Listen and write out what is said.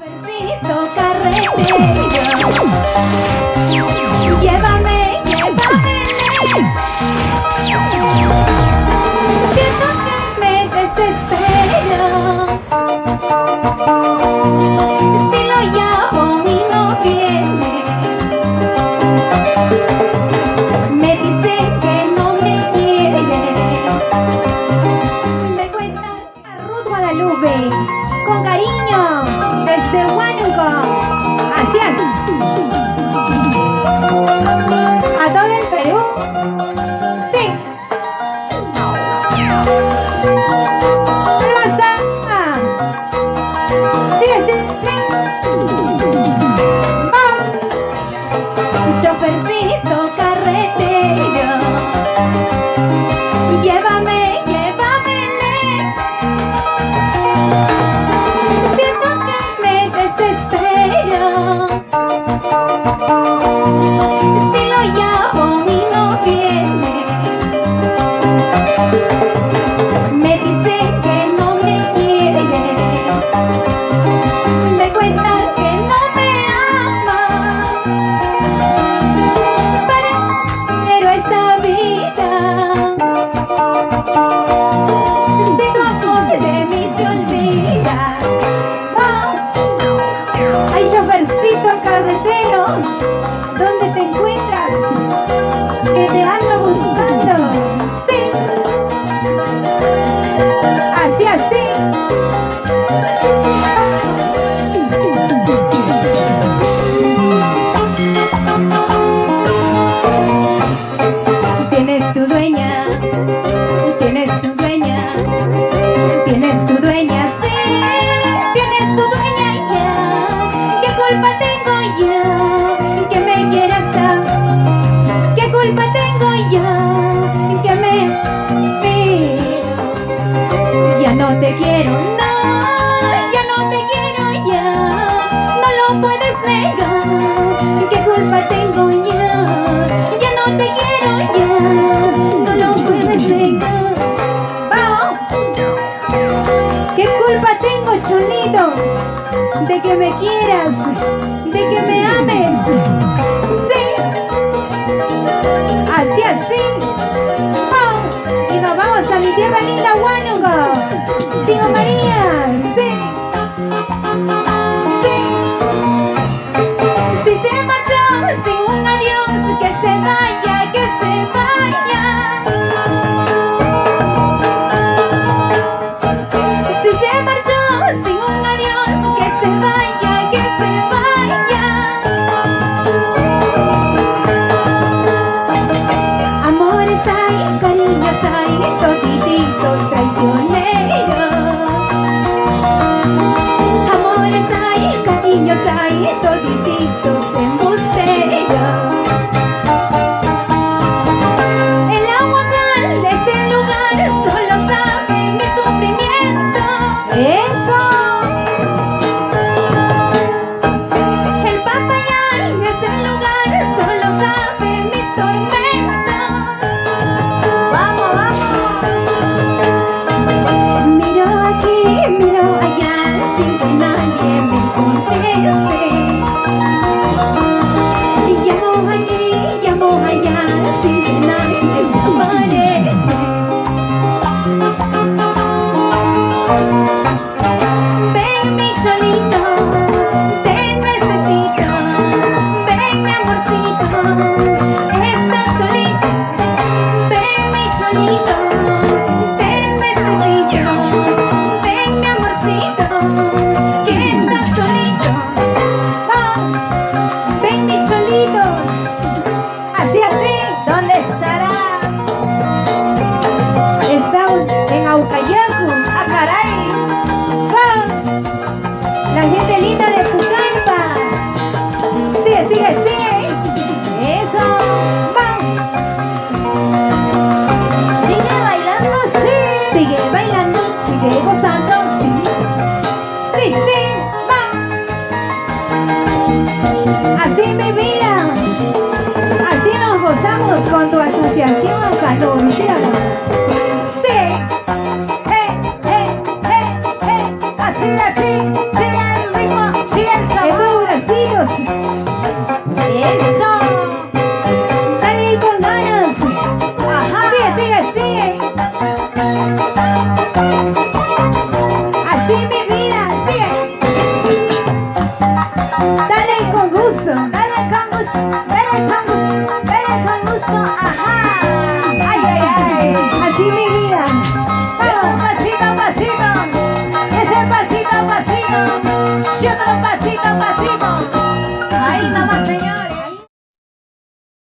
Chofercito carretero, llévame, llévame. Siento que me desespero. Si lo llamo y no viene, me dice que no me quiere. Me cuenta Ruth Guadalupe, con cariño, desde Huánuco. Así es. A todo el Perú. Sí. Hermosa. Sí, sí, sí. Oh. Chofercito carretero, llévame, llévame. Siento que me desespero. Si lo llamo y no viene, me dice que no me quiere. Me cuenta que no me ama, pero esa vida de tu amor de mí se olvida. Oh. Ay, chofercito carretero, ¿dónde te encuentras? Que te ando buscando. Sí. Así, así. Tienes tu dueña, tienes tu dueña, tienes tu dueña, sí, tienes tu dueña ya. ¿Qué culpa tengo yo que me quieras tanto? ¿Qué culpa tengo yo que me miro? Ya no te quiero, no, ya no te quiero ya, no lo puedes negar. ¿Qué culpa tengo yo? Ya no te quiero ya, no lo puedes negar. ¡Vamos! ¿Qué culpa tengo, cholito, de que me quieras, de que me ames? Sí, así, así. ¡Oh! Y nos vamos a mi tierra linda, Huánuco. Digo María, sí. Sí. Si se marchó sin un adiós, que se vaya, que se vaya. Si se marchó sin un adiós, que se vaya, que se vaya. Amores hay, cariños hay, todititos traicioneros. Amores gusto. Dale, Cangus,